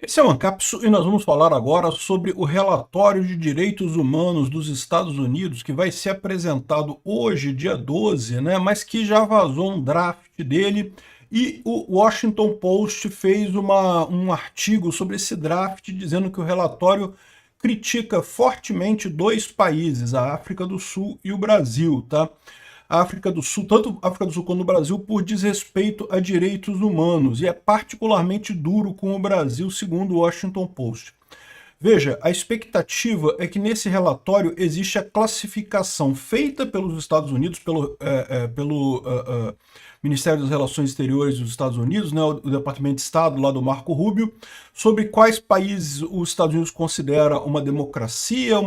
Esse é o Ancapsu e nós vamos falar agora sobre o relatório de direitos humanos dos Estados Unidos, que vai ser apresentado hoje, dia 12, né? Mas que já vazou um draft dele e o Washington Post fez um artigo sobre esse draft dizendo que o relatório critica fortemente dois países, a África do Sul e o Brasil, tá? A África do Sul, tanto a África do Sul quanto o Brasil, por desrespeito a direitos humanos, e é particularmente duro com o Brasil, segundo o Washington Post. Veja, a expectativa é que nesse relatório existe a classificação feita pelos Estados Unidos, pelo Ministério das Relações Exteriores dos Estados Unidos, né, o Departamento de Estado lá do Marco Rubio, sobre quais países os Estados Unidos considera uma democracia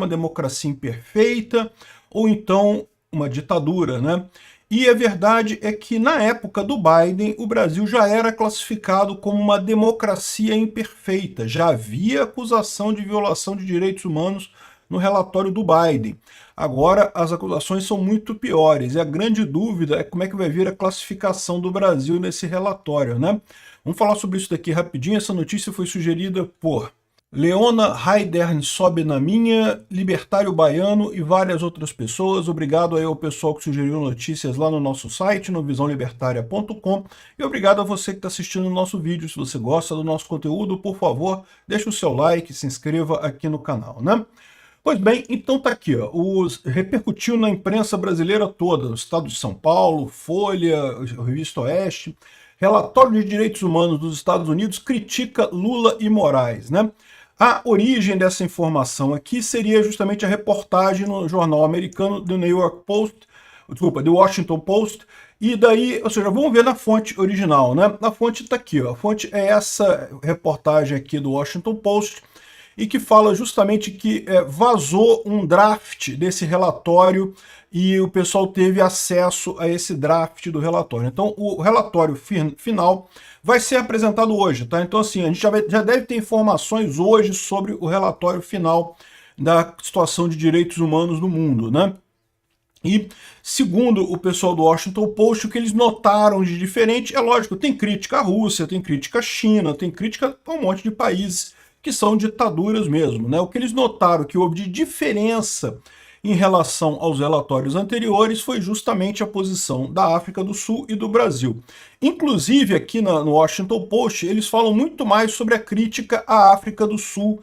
imperfeita, ou então uma ditadura, né? E a verdade é que na época do Biden, o Brasil já era classificado como uma democracia imperfeita. Já havia acusação de violação de direitos humanos no relatório do Biden. Agora as acusações são muito piores e a grande dúvida é como é que vai vir a classificação do Brasil nesse relatório, né? Vamos falar sobre isso daqui rapidinho. Essa notícia foi sugerida por Leona Raidern Sobe na Minha, Libertário Baiano e várias outras pessoas. Obrigado aí ao pessoal que sugeriu notícias lá no nosso site, no visãolibertaria.com, e obrigado a você que está assistindo o nosso vídeo. Se você gosta do nosso conteúdo, por favor, deixe o seu like, se inscreva aqui no canal, né? Pois bem, então tá aqui, ó, repercutiu na imprensa brasileira toda, no estado de São Paulo, Folha, Revista Oeste, relatório de direitos humanos dos Estados Unidos critica Lula e Moraes, né? A origem dessa informação aqui seria justamente a reportagem no jornal americano do New York Post, desculpa, do Washington Post, e daí, ou seja, vamos ver na fonte original, né? A fonte está aqui, ó, a fonte é essa reportagem aqui do Washington Post, e que fala justamente que vazou um draft desse relatório e o pessoal teve acesso a esse draft do relatório. Então, o relatório final vai ser apresentado hoje, tá? Então, assim, a gente já deve ter informações hoje sobre o relatório final da situação de direitos humanos no mundo, né? E, segundo o pessoal do Washington Post, o que eles notaram de diferente, é lógico, tem crítica à Rússia, tem crítica à China, tem crítica a um monte de países que são ditaduras mesmo, né? O que eles notaram que houve de diferença em relação aos relatórios anteriores foi justamente a posição da África do Sul e do Brasil. Inclusive, aqui no Washington Post, eles falam muito mais sobre a crítica à África do Sul,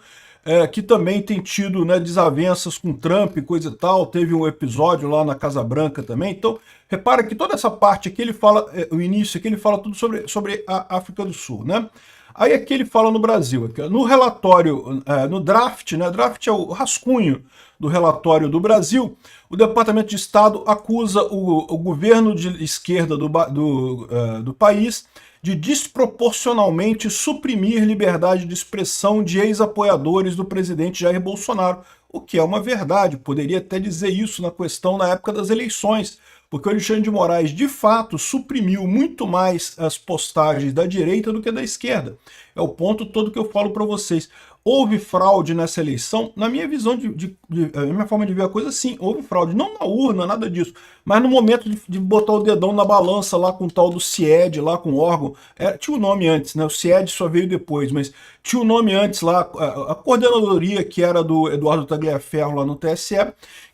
que também tem tido, né, desavenças com Trump e coisa e tal. Teve um episódio lá na Casa Branca também. Então, repara que toda essa parte aqui, ele fala, o início aqui, ele fala tudo sobre a África do Sul, né? Aí aqui ele fala no Brasil, aqui, no relatório, no draft, né? Draft é o rascunho do relatório do Brasil. O Departamento de Estado acusa o governo de esquerda do país de desproporcionalmente suprimir liberdade de expressão de ex-apoiadores do presidente Jair Bolsonaro, o que é uma verdade. Poderia até dizer isso na questão na época das eleições, porque o Alexandre de Moraes, de fato, suprimiu muito mais as postagens da direita do que da esquerda. É o ponto todo que eu falo para vocês. Houve fraude nessa eleição? Na minha visão, a minha forma de ver a coisa, sim, houve fraude. Não na urna, nada disso, mas no momento de botar o dedão na balança lá com o tal do CIED, lá com o órgão, tinha o nome antes, né? O CIED só veio depois, mas tinha o nome antes lá, a coordenadoria que era do Eduardo Tagliaferro lá no TSE,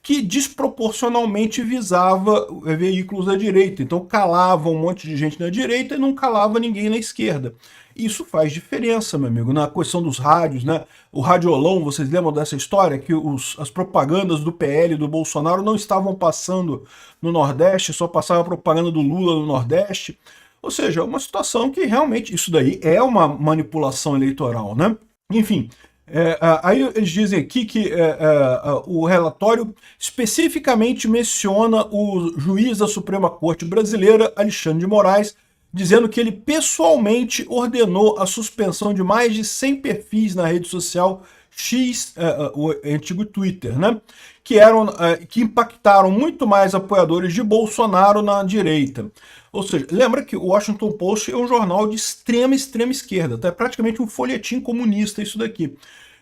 que desproporcionalmente visava veículos da direita. Então calava um monte de gente na direita e não calava ninguém na esquerda. Isso faz diferença, meu amigo, na questão dos rádios, né? O radiolão, vocês lembram dessa história? Que as propagandas do PL e do Bolsonaro não estavam passando no Nordeste, só passava a propaganda do Lula no Nordeste. Ou seja, uma situação que realmente, isso daí é uma manipulação eleitoral, né? Enfim, aí eles dizem aqui que o relatório especificamente menciona o juiz da Suprema Corte Brasileira, Alexandre de Moraes, dizendo que ele pessoalmente ordenou a suspensão de mais de 100 perfis na rede social X, o antigo Twitter, né? Que impactaram muito mais apoiadores de Bolsonaro na direita. Ou seja, lembra que o Washington Post é um jornal de extrema esquerda, tá? É praticamente um folhetim comunista isso daqui.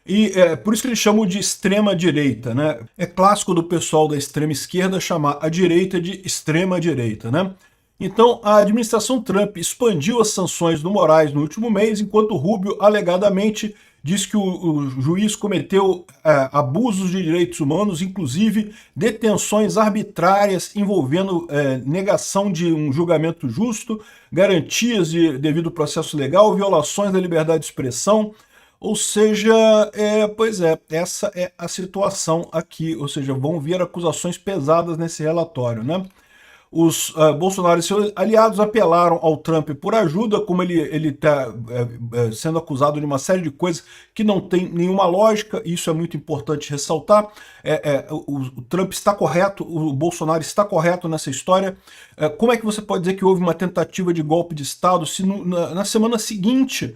E por isso que eles chamam de extrema direita, né? É clássico do pessoal da extrema esquerda chamar a direita de extrema direita, né? Então, a administração Trump expandiu as sanções do Moraes no último mês, enquanto Rubio alegadamente diz que o juiz cometeu abusos de direitos humanos, inclusive detenções arbitrárias envolvendo negação de um julgamento justo, garantias de devido processo legal, violações da liberdade de expressão. Ou seja, pois é, essa é a situação aqui, ou seja, vão vir acusações pesadas nesse relatório, né? Os Bolsonaro e seus aliados apelaram ao Trump por ajuda, como ele está sendo acusado de uma série de coisas que não tem nenhuma lógica, isso é muito importante ressaltar. O Trump está correto, o Bolsonaro está correto nessa história. Como é que você pode dizer que houve uma tentativa de golpe de Estado se na semana seguinte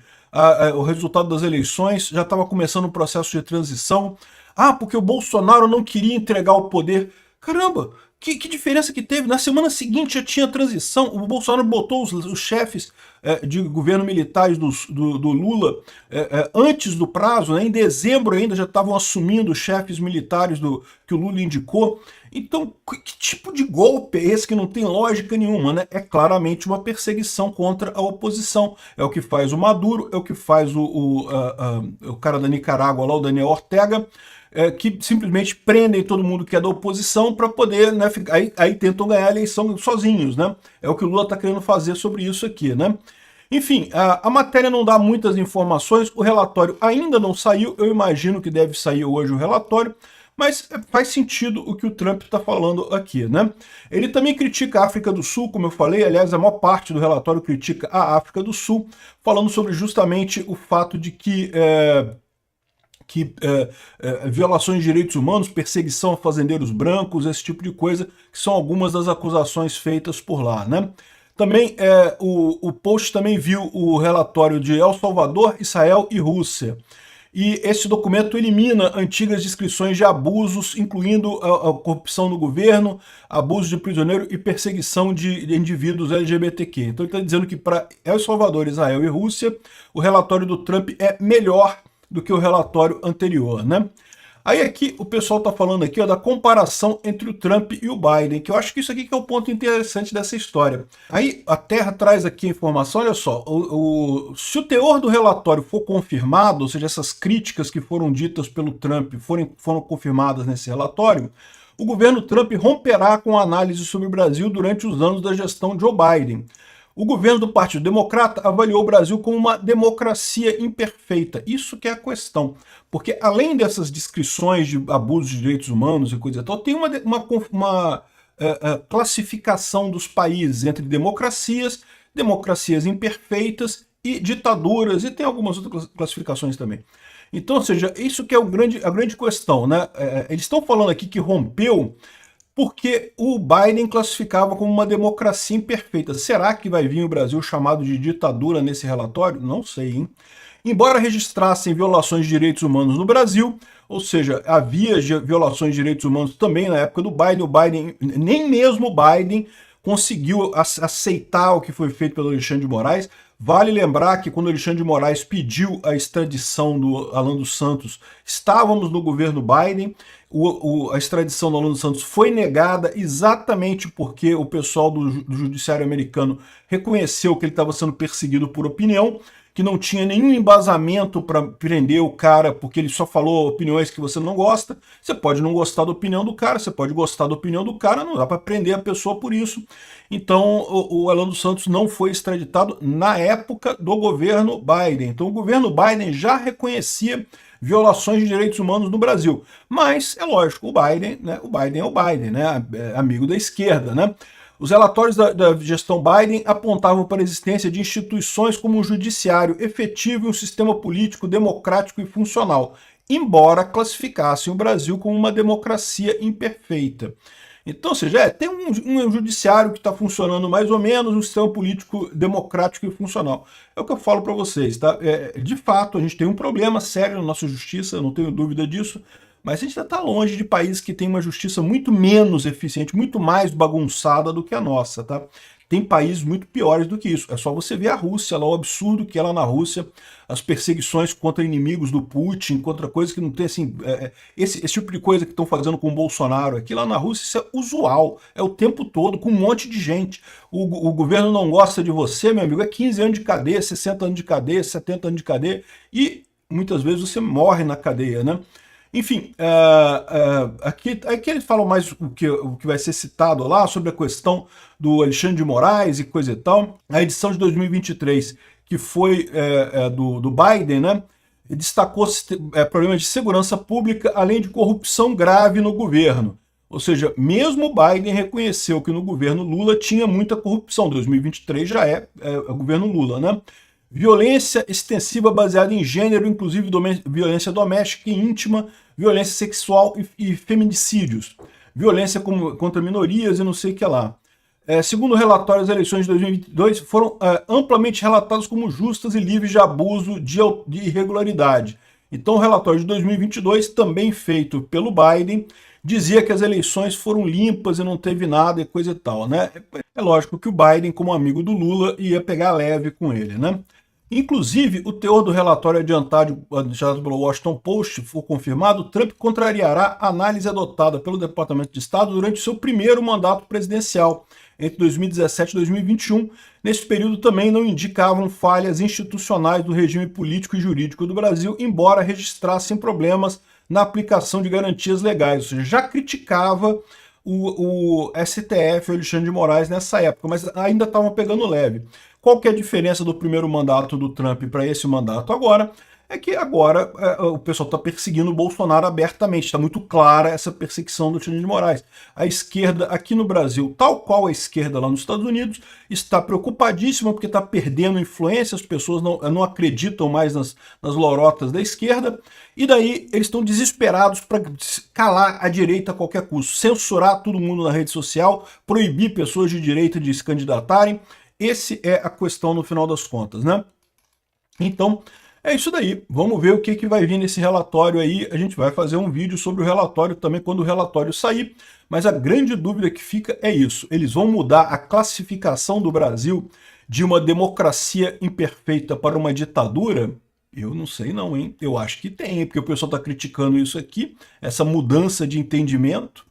o resultado das eleições já estava começando o processo de transição? Ah, porque o Bolsonaro não queria entregar o poder. Caramba! Que diferença que teve? Na semana seguinte já tinha transição, o Bolsonaro botou os chefes de governo militares do Lula antes do prazo, né? Em dezembro ainda já estavam assumindo os chefes militares que o Lula indicou. Então, que tipo de golpe é esse que não tem lógica nenhuma, né? É claramente uma perseguição contra a oposição. É o que faz o Maduro, é o que faz o cara da Nicarágua lá, o Daniel Ortega, que simplesmente prendem todo mundo que é da oposição para poder, né, aí tentam ganhar a eleição sozinhos, né? É o que o Lula está querendo fazer sobre isso aqui, né? Enfim, a matéria não dá muitas informações, o relatório ainda não saiu, eu imagino que deve sair hoje o relatório, mas faz sentido o que o Trump está falando aqui, né? Ele também critica a África do Sul, como eu falei, aliás, a maior parte do relatório critica a África do Sul, falando sobre justamente o fato de que violações de direitos humanos, perseguição a fazendeiros brancos, esse tipo de coisa, que são algumas das acusações feitas por lá, né? Também o Post também viu o relatório de El Salvador, Israel e Rússia. E esse documento elimina antigas descrições de abusos, incluindo a corrupção no governo, abuso de prisioneiro e perseguição de indivíduos LGBTQ. Então ele está dizendo que para El Salvador, Israel e Rússia, o relatório do Trump é melhor do que o relatório anterior, né? Aí aqui o pessoal está falando aqui da comparação entre o Trump e o Biden, que eu acho que isso aqui que é o ponto interessante dessa história. Aí a Terra traz aqui a informação, olha só, se o teor do relatório for confirmado, ou seja, essas críticas que foram ditas pelo Trump foram confirmadas nesse relatório, o governo Trump romperá com a análise sobre o Brasil durante os anos da gestão Joe Biden. O governo do Partido Democrata avaliou o Brasil como uma democracia imperfeita. Isso que é a questão. Porque além dessas descrições de abusos de direitos humanos e coisa e tal, tem uma classificação dos países entre democracias imperfeitas e ditaduras, e tem algumas outras classificações também. Então, ou seja, isso que é a grande questão, né? Eles estão falando aqui que rompeu porque o Biden classificava como uma democracia imperfeita. Será que vai vir o Brasil chamado de ditadura nesse relatório? Não sei, hein? Embora registrassem violações de direitos humanos no Brasil, ou seja, havia violações de direitos humanos também na época do Biden, nem mesmo o Biden conseguiu aceitar o que foi feito pelo Alexandre de Moraes. Vale lembrar que quando o Alexandre de Moraes pediu a extradição do Alan dos Santos, estávamos no governo Biden, a extradição do Alan dos Santos foi negada exatamente porque o pessoal do judiciário americano reconheceu que ele estava sendo perseguido por opinião, que não tinha nenhum embasamento para prender o cara porque ele só falou opiniões que você não gosta. Você pode não gostar da opinião do cara, você pode gostar da opinião do cara, não dá para prender a pessoa por isso. Então o Alan dos Santos não foi extraditado na época do governo Biden. Então o governo Biden já reconhecia violações de direitos humanos no Brasil. Mas, é lógico, o Biden é o Biden, né? É amigo da esquerda, né? Os relatórios da gestão Biden apontavam para a existência de instituições como um judiciário efetivo e um sistema político democrático e funcional, embora classificassem o Brasil como uma democracia imperfeita. Então, ou seja, tem um judiciário que está funcionando mais ou menos, um sistema político democrático e funcional. É o que eu falo para vocês, tá? De fato, a gente tem um problema sério na nossa justiça, eu não tenho dúvida disso, mas a gente ainda está longe de países que têm uma justiça muito menos eficiente, muito mais bagunçada do que a nossa, tá? tem países muito piores do que isso. É só você ver a Rússia, lá, o absurdo que é lá na Rússia, as perseguições contra inimigos do Putin, contra coisas que não tem assim... esse tipo de coisa que estão fazendo com o Bolsonaro aqui lá na Rússia, isso é usual, é o tempo todo, com um monte de gente. O governo não gosta de você, meu amigo, é 15 anos de cadeia, 60 anos de cadeia, 70 anos de cadeia, e muitas vezes você morre na cadeia, né? Enfim, aqui eles falam mais o que vai ser citado lá sobre a questão do Alexandre de Moraes e coisa e tal. A edição de 2023, que foi do Biden, né, destacou problemas de segurança pública, além de corrupção grave no governo. Ou seja, mesmo o Biden reconheceu que no governo Lula tinha muita corrupção. 2023 já é o governo Lula, né? Violência extensiva baseada em gênero, inclusive violência doméstica e íntima, violência sexual e feminicídios, violência contra minorias e não sei o que lá. Segundo o relatório, as eleições de 2022 foram amplamente relatadas como justas e livres de abuso de irregularidade. Então o relatório de 2022, também feito pelo Biden, dizia que as eleições foram limpas e não teve nada e coisa e tal, né? É lógico que o Biden, como amigo do Lula, ia pegar leve com ele, né? Inclusive, o teor do relatório adiantado pelo Washington Post, for confirmado, Trump contrariará a análise adotada pelo Departamento de Estado durante seu primeiro mandato presidencial, entre 2017 e 2021. Nesse período também não indicavam falhas institucionais do regime político e jurídico do Brasil, embora registrassem problemas na aplicação de garantias legais. Ou seja, já criticava o STF, o Alexandre de Moraes, nessa época, mas ainda estavam pegando leve. Qual que é a diferença do primeiro mandato do Trump para esse mandato agora? É que agora o pessoal está perseguindo o Bolsonaro abertamente, está muito clara essa perseguição do Alexandre de Moraes. A esquerda aqui no Brasil, tal qual a esquerda lá nos Estados Unidos, está preocupadíssima porque está perdendo influência, as pessoas não acreditam mais nas lorotas da esquerda, e daí eles estão desesperados para calar a direita a qualquer custo, censurar todo mundo na rede social, proibir pessoas de direita de se candidatarem. Essa é a questão no final das contas, né? Então, é isso daí. Vamos ver o que vai vir nesse relatório aí. A gente vai fazer um vídeo sobre o relatório também quando o relatório sair. Mas a grande dúvida que fica é isso. Eles vão mudar a classificação do Brasil de uma democracia imperfeita para uma ditadura? Eu não sei não, hein? Eu acho que tem, porque o pessoal está criticando isso aqui, essa mudança de entendimento.